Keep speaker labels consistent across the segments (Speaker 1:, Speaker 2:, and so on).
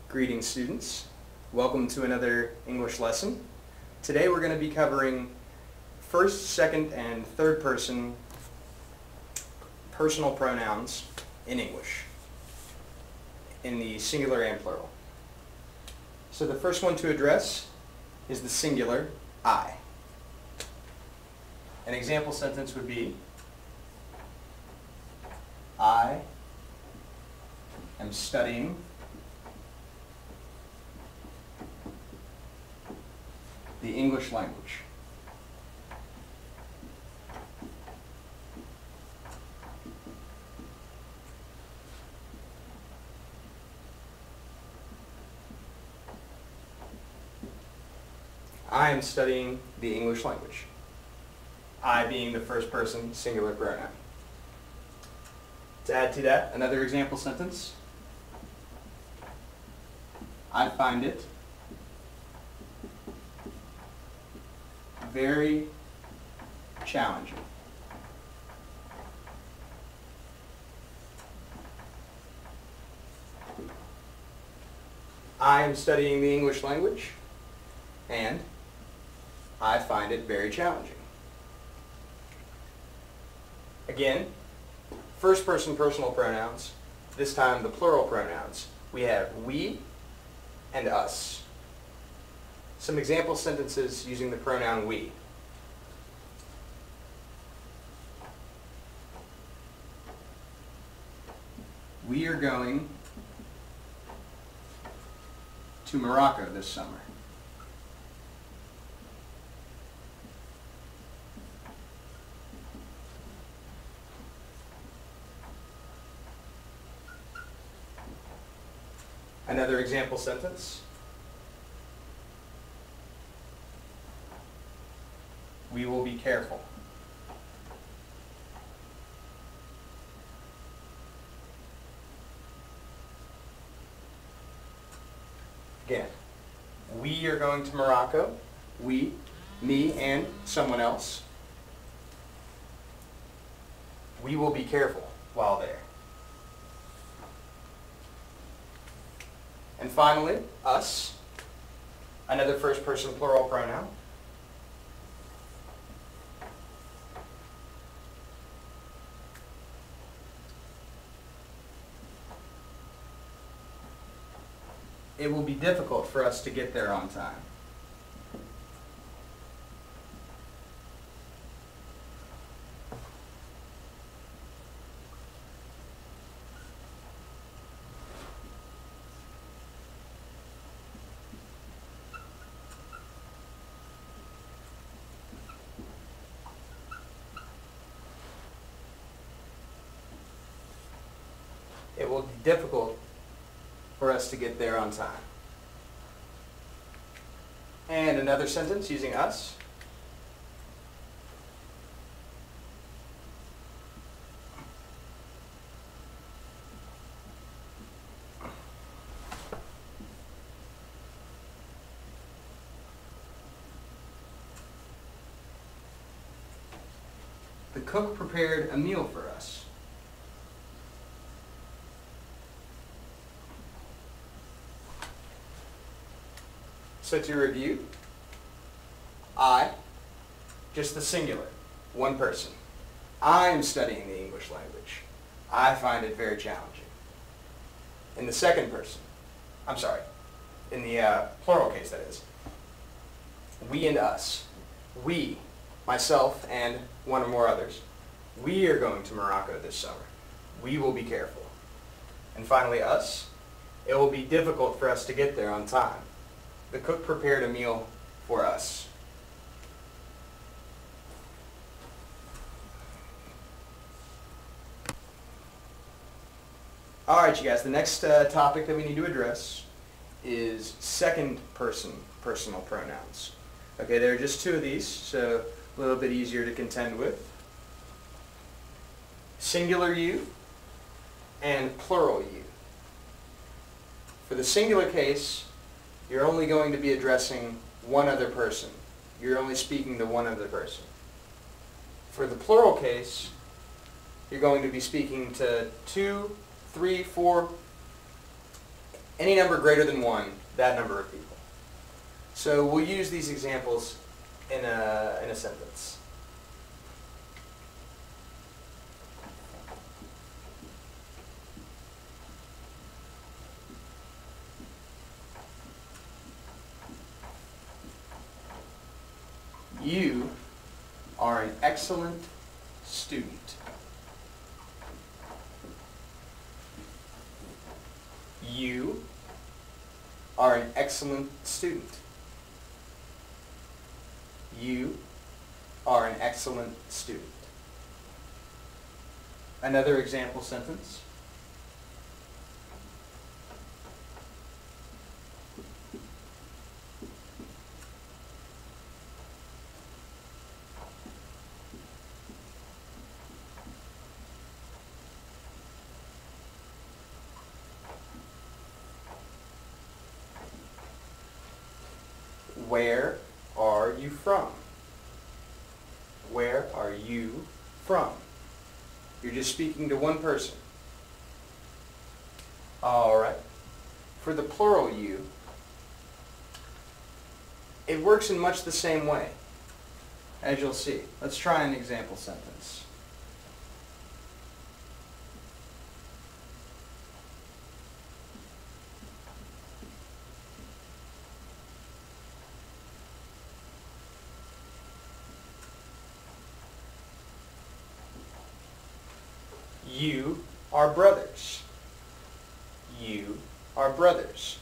Speaker 1: Greetings, students. Welcome to another English lesson. Today we're going to be covering first, second, and third person personal pronouns in English, in the singular and plural. So the first one to address is the singular, I. An example sentence would be, I am studying the English language. I am studying the English language. I being the first person singular pronoun. To add to that, another example sentence. I find it very challenging. I am studying the English language, and I find it very challenging. Again, first person personal pronouns, this time the plural pronouns. We have we and us. Some example sentences using the pronoun we. We are going to Morocco this summer. Another example sentence. We will be careful. Again, we are going to Morocco. We, me, and someone else. We will be careful while there. And finally, us, another first person plural pronoun. It will be difficult for us to get there on time. It will be difficult for us to get there on time. And another sentence using us. The cook prepared a meal for us. So to review, I, just the singular, one person. I am studying the English language. I find it very challenging. In the second person, in the plural case that is, we and us. We, myself and one or more others, we are going to Morocco this summer. We will be careful. And finally us, it will be difficult for us to get there on time. The cook prepared a meal for us. Alright, you guys, the next topic that we need to address is second person personal pronouns. Okay, there are just two of these, so a little bit easier to contend with. Singular you and plural you. For the singular case, you're only going to be addressing one other person. You're only speaking to one other person. For the plural case, you're going to be speaking to 2, 3, 4, Any number greater than 1, that number of people. So we'll use these examples in a sentence. You are an excellent student. You are an excellent student. You are an excellent student. Another example sentence. Where are you from? Where are you from? You're just speaking to one person. All right. For the plural you, it works in much the same way, as you'll see. Let's try an example sentence. You are brothers. You are brothers.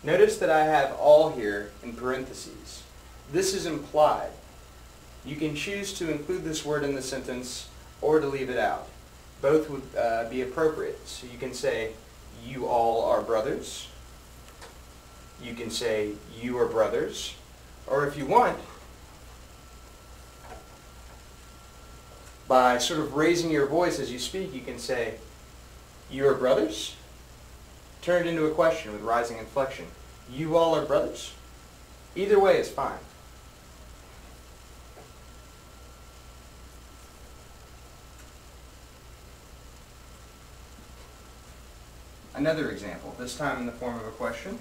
Speaker 1: Notice that I have all here in parentheses. This is implied. You can choose to include this word in the sentence or to leave it out. Both would be appropriate. So you can say, you all are brothers. You can say, you are brothers. Or if you want, by sort of raising your voice as you speak, you can say, you are brothers? Turn it into a question with rising inflection. You all are brothers? Either way is fine. Another example, this time in the form of a question.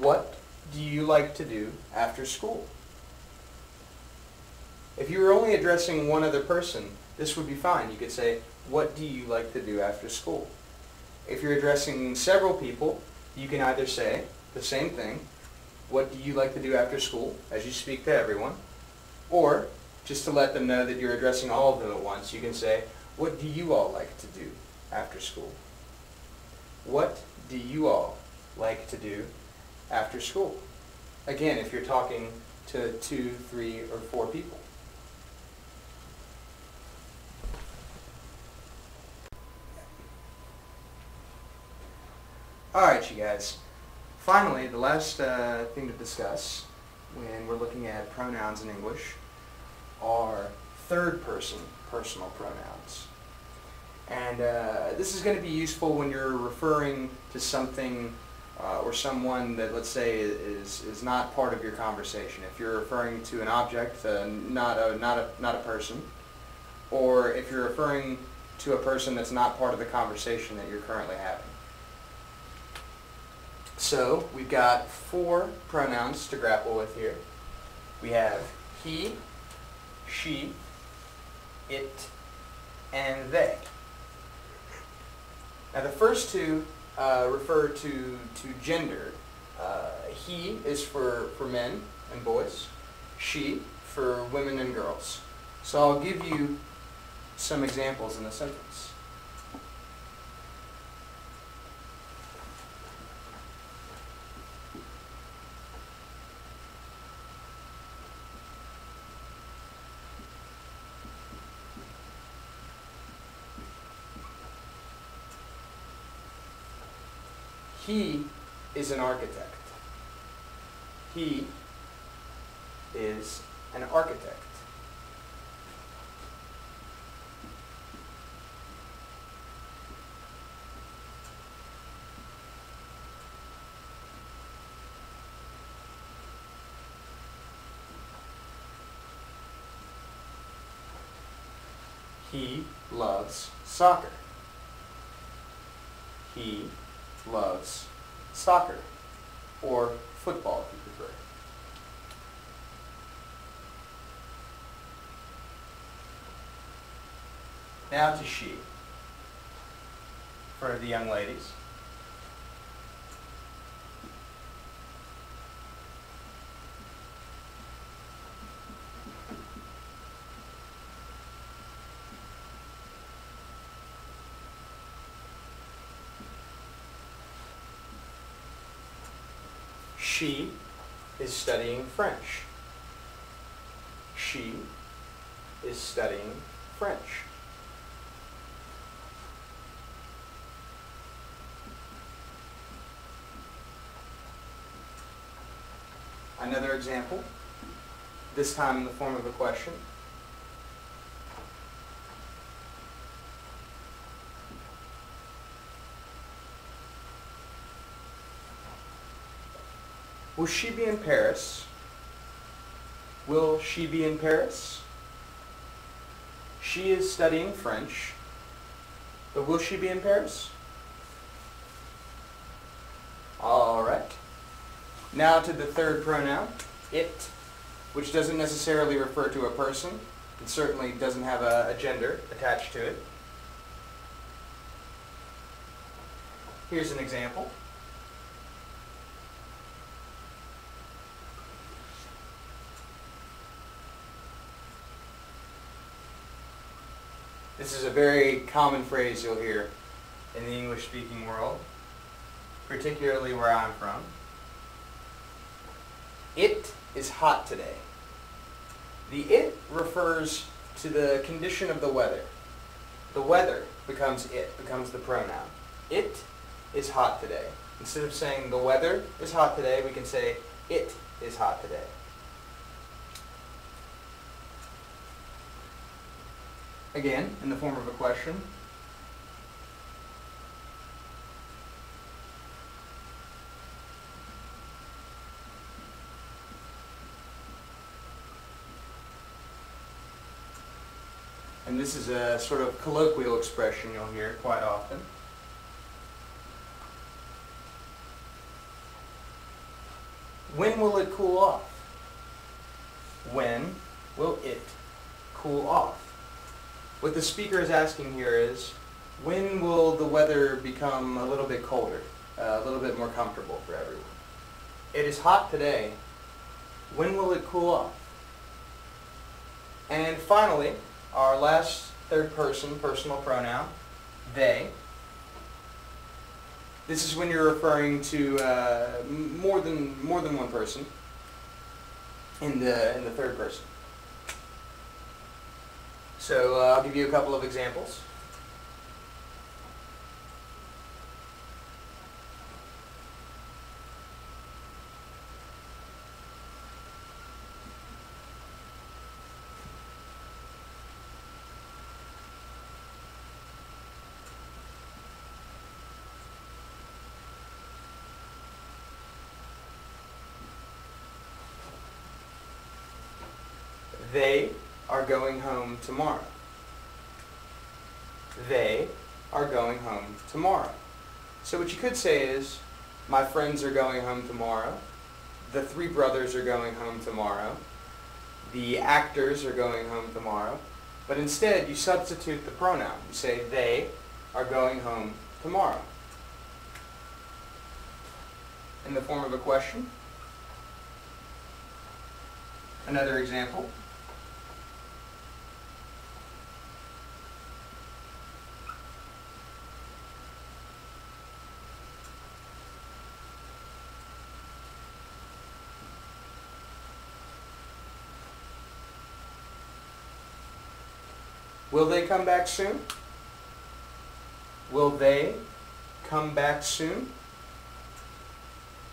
Speaker 1: What do you like to do after school? If you were only addressing one other person, this would be fine. You could say, what do you like to do after school? If you're addressing several people, you can either say the same thing, what do you like to do after school, as you speak to everyone, or just to let them know that you're addressing all of them at once, you can say, what do you all like to do after school? What do you all like to do after school? Again, if you're talking to 2, 3, or 4 people. Alright, you guys. Finally, the last thing to discuss when we're looking at pronouns in English are third-person personal pronouns. And this is going to be useful when you're referring to something or someone that, let's say, is not part of your conversation. If you're referring to an object, not a person, or if you're referring to a person that's not part of the conversation that you're currently having. So we've got 4 pronouns to grapple with here. We have he, she, it, and they. Now the first 2 refer to gender. He is for men and boys. She for women and girls. So I'll give you some examples in a sentence. He is an architect. He is an architect. He loves soccer. He loves soccer, or football if you prefer. Now to she, for the young ladies. She is studying French. She is studying French. Another example, this time in the form of a question. Will she be in Paris? Will she be in Paris? She is studying French, but will she be in Paris? All right. Now to the third pronoun, it, which doesn't necessarily refer to a person. It certainly doesn't have a gender attached to it. Here's an example. This is a very common phrase you'll hear in the English-speaking world, particularly where I'm from. It is hot today. The it refers to the condition of the weather. The weather becomes it, becomes the pronoun. It is hot today. Instead of saying the weather is hot today, we can say it is hot today. Again, in the form of a question. And this is a sort of colloquial expression you'll hear quite often. When will it cool off? When will it cool off? What the speaker is asking here is, when will the weather become a little bit colder, a little bit more comfortable for everyone? It is hot today. When will it cool off? And finally, our last third person personal pronoun, they. This is when you're referring to more than one person in the third person. So I'll give you a couple of examples. They are going home tomorrow. They are going home tomorrow. So what you could say is, my friends are going home tomorrow. The three brothers are going home tomorrow. The actors are going home tomorrow. But instead, you substitute the pronoun. You say, they are going home tomorrow. In the form of a question. Another example. Will they come back soon? Will they come back soon?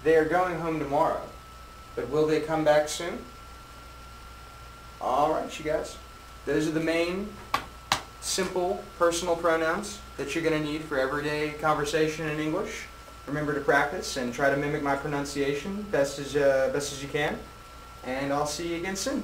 Speaker 1: They are going home tomorrow, but will they come back soon? Alright, you guys. Those are the main simple personal pronouns that you're going to need for everyday conversation in English. Remember to practice and try to mimic my pronunciation best as you can. And I'll see you again soon.